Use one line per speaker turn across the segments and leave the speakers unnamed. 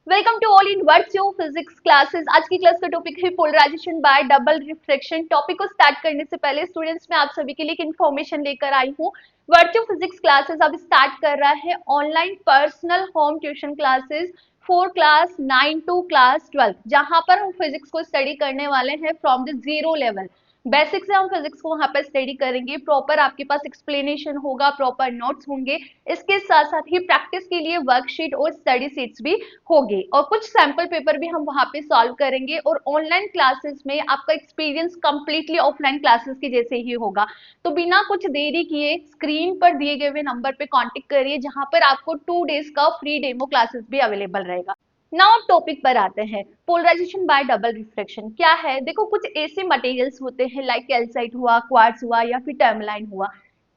Welcome to all in virtual physics classes. आज की class का टॉपिक है polarisation by double refraction. Topic को स्टार्ट करने से पहले स्टूडेंट्स मैं आप सभी के लिए एक इन्फॉर्मेशन लेकर आई हूँ। वर्चुअल फिजिक्स क्लासेस अब स्टार्ट कर रहा है online personal home tuition classes for class 9 to class 12, जहां पर हम फिजिक्स को स्टडी करने वाले हैं from the zero level. Basic से हम फिजिक्स को वहां पर स्टडी करेंगे, प्रॉपर आपके पास एक्सप्लेनेशन होगा, प्रॉपर नोट्स होंगे। इसके साथ साथ ही प्रैक्टिस के लिए वर्कशीट और स्टडी शीट्स भी होगी और कुछ सैंपल पेपर भी हम वहां पे सॉल्व करेंगे। और ऑनलाइन क्लासेस में आपका एक्सपीरियंस कंप्लीटली ऑफलाइन क्लासेस के जैसे ही होगा। तो बिना कुछ देरी किए स्क्रीन पर दिए गए हुए नंबर पे कांटेक्ट करिए, जहां पर आपको 2 डेज का फ्री डेमो क्लासेस भी अवेलेबल रहेगा। नाउ टॉपिक पर आते हैं, पोलराइजेशन बाय डबल रिफ्रैक्शन क्या है। देखो, कुछ ऐसे मटेरियल्स होते हैं लाइक कैल्साइट हुआ, क्वार्ट्ज हुआ या फिर टर्मलाइन हुआ।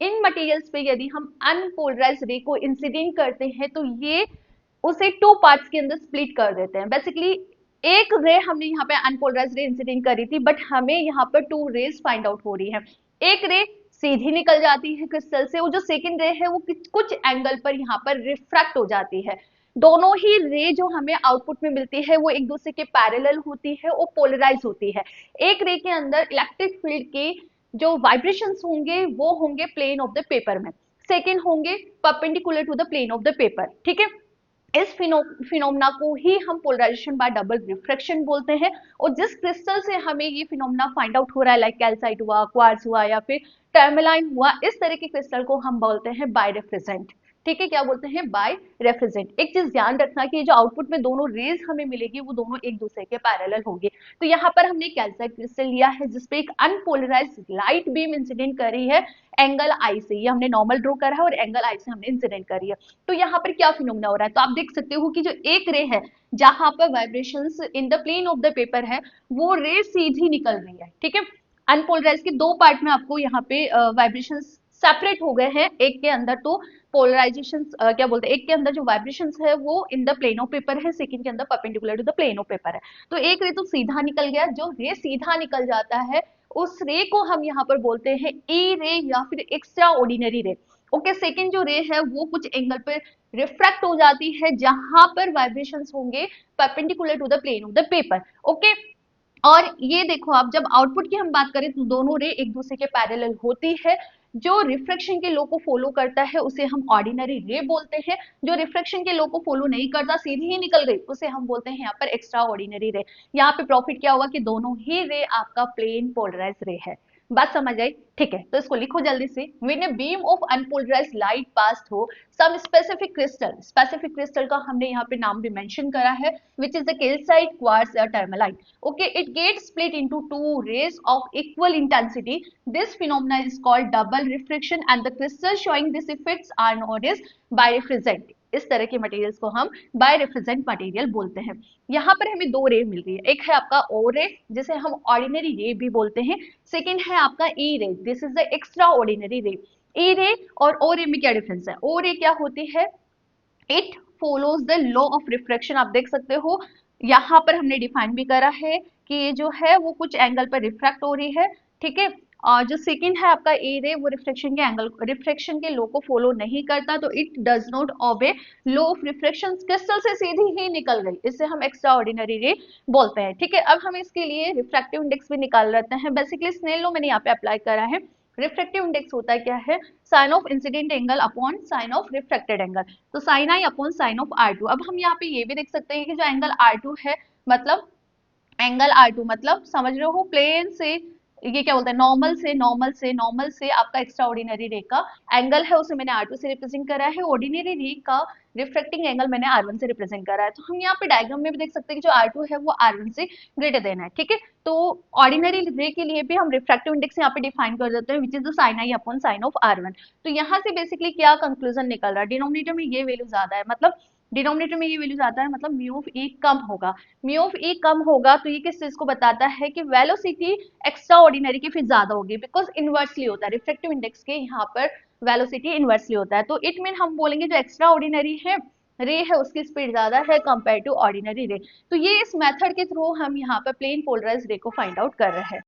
इन मटेरियल्स पे यदि हम अनपोलराइज्ड रे को इंसिडेंट करते हैं तो ये उसे 2 पार्ट्स के अंदर स्प्लिट कर देते हैं। बेसिकली एक रे हमने यहाँ पे अनपोलराइज्ड रे इंसिडेंट करी थी, बट हमें यहाँ पर 2 रेज फाइंड आउट हो रही है। एक रे सीधी निकल जाती है क्रिस्टल से, वो जो सेकंड रे है वो कुछ एंगल पर यहाँ पर रिफ्रैक्ट हो जाती है। दोनों ही रे जो हमें आउटपुट में मिलती है वो एक दूसरे के पैरेलल होती है और पोलराइज होती है। एक रे के अंदर इलेक्ट्रिक फील्ड के जो वाइब्रेशंस होंगे वो होंगे प्लेन ऑफ द पेपर में, सेकेंड होंगे perpendicular to the plane of the paper. ठीक है, इस फिनोमिना को ही हम पोलराइजेशन बाय डबल रिफ्रैक्शन बोलते हैं। और जिस क्रिस्टल से हमें ये फिनोमिना फाइंड आउट हो रहा है लाइक कैल्साइट हुआ, क्वार्ट्ज हुआ या फिर टर्मलाइन हुआ, इस तरह के क्रिस्टल को हम बोलते हैं बाय रेफ्रिजरेंट। ठीक है, क्या बोलते हैं? By refrigerant. एक चीज ध्यान रखना कि जो आउटपुट में दोनों रेज हमें मिलेगी वो दोनों एक दूसरे के पैरेलल होंगे। तो यहाँ पर हमने कैल्साइट क्रिस्टल लिया है जिसपे एक अनपोलराइज्ड लाइट बीम इंसिडेंट करी है एंगल आई से। ये हमने नॉर्मल ड्रॉ करा है और एंगल आई से हमने इंसिडेंट करी है। तो यहाँ पर क्या फिनोमिना हो रहा है, तो आप देख सकते हो कि जो एक रे है जहां पर vibrations in the plane of the paper है, वो रे सीधी निकल रही है। ठीक है, अनपोलराइज के 2 पार्ट में आपको यहाँ पे वाइब्रेशंस सेपरेट हो गए हैं। एक के अंदर तो पोलराइजेशन क्या बोलते हैं, एक के अंदर जो वाइब्रेशंस है वो in the plane of paper है, सेकंड के अंदर perpendicular to the plane of paper है। तो एक रे तो सीधा निकल गया, जो रे सीधा निकल जाता है उस रे को हम यहाँ पर बोलते हैं ई रे या फिर एक्स्ट्रा ऑर्डिनरी रे। ओके, सेकेंड जो रे है वो कुछ एंगल पर रिफ्रैक्ट हो जाती है जहां पर वाइब्रेशंस होंगे perpendicular to the plane of the paper. Okay, और ये देखो, आप जब आउटपुट की हम बात करें तो दोनों रे एक दूसरे के पैरेलल होती है। जो रिफ्रैक्शन के लॉ को फॉलो करता है उसे हम ऑर्डिनरी रे बोलते हैं। जो रिफ्रैक्शन के लॉ को फॉलो नहीं करता, सीधी ही निकल गई, उसे हम बोलते हैं यहाँ पर एक्स्ट्रा ऑर्डिनरी रे। यहाँ पे प्रॉफिट क्या हुआ कि दोनों ही रे आपका प्लेन पोलराइज रे है। बात समझ आई? ठीक है, तो इसको लिखो जल्दी से। When a beam of unpolarised light pass through some specific crystal का हमने यहाँ पे नाम भी मेंशन करा है, which is the calcite, quartz or tourmaline. Okay, it gets split into 2 rays of equal intensity. This phenomena is called double refraction and the crystals showing this effects are known as birefringent. इस तरह के materials को हम बायरेफ्रिजरेंट material बोलते हैं। यहाँ पर हमें 2 रे मिल रही है, एक है आपका ओ रे जिसे हम ऑर्डिनरी रे भी बोलते हैं, सेकेंड है आपका ई रे, this is the extra ordinary रे। ई रे और ओ रे में क्या डिफरेंस है? ओ रे क्या होती है? It follows the law of refraction. आप देख सकते हो यहाँ पर हमने डिफाइन भी करा है कि ये जो है वो कुछ एंगल पर रिफ्रैक्ट हो रही है। ठीक है, और जो सेकंड है आपका ए रे, वो रिफ्रैक्शन के लॉ को फॉलो नहीं करता, तो it does not obey law of refraction, crystal से सीधी ही निकल गई, इससे हम एक्स्ट्रा ऑर्डिनरी रे बोलते हैं। ठीक है, अब हम इसके लिए रिफ्रैक्टिव इंडेक्स भी निकाल लेते हैं। बेसिकली स्नेल लॉ मैंने यहाँ पे अप्लाई करा है। रिफ्रैक्टिव इंडेक्स होता है क्या है? Sine of incident angle upon sine of refracted angle. तो sine i upon sine of r two. अब हम यहाँ पे ये भी देख सकते हैं कि जो एंगल आर टू है, मतलब एंगल आर टू मतलब समझ रहे हो, प्लेन से ये क्या बोलते हैं, नॉर्मल से आपका एक्स्ट्रा ऑर्डिनरी रे का एंगल है उसे मैंने R2 से रिप्रेजेंट करा है, ऑर्डिनरी रे का रिफ्रैक्टिंग एंगल मैंने R1 से रिप्रेजेंट करा है। तो हम यहाँ पे डायग्राम में भी देख सकते हैं कि जो R2 है वो R1 से ग्रेटर देन है। ठीक है, तो ऑर्डिनरी रे के लिए भी हम रिफ्रैक्टिव इंडेक्स यहाँ पे डिफाइन कर देते हैं, which is the sine i upon sine of R1। तो यहाँ से बेसिकली क्या कंक्लूजन निकल रहा है, डिनोमिनेटर में ये वैल्यू ज्यादा है, मतलब डिनोमिनेटर में ये वैल्यू ज्यादा है, मतलब म्यू ऑफ ई कम होगा। म्यू ऑफ ई कम होगा तो ये किस चीज को बताता है कि वेलोसिटी एक्स्ट्रा ऑर्डिनरी की फिर ज्यादा होगी, बिकॉज इनवर्सली होता है रिफ्रैक्टिव इंडेक्स के यहाँ पर वेलोसिटी इनवर्सली होता है। तो इट मीन हम बोलेंगे जो एक्स्ट्रा ऑर्डिनरी है रे है उसकी स्पीड ज्यादा है कंपेयर टू ऑर्डिनरी रे। तो ये इस मेथड के थ्रू हम यहाँ पर प्लेन पोलराइज रे को फाइंड आउट कर रहे हैं।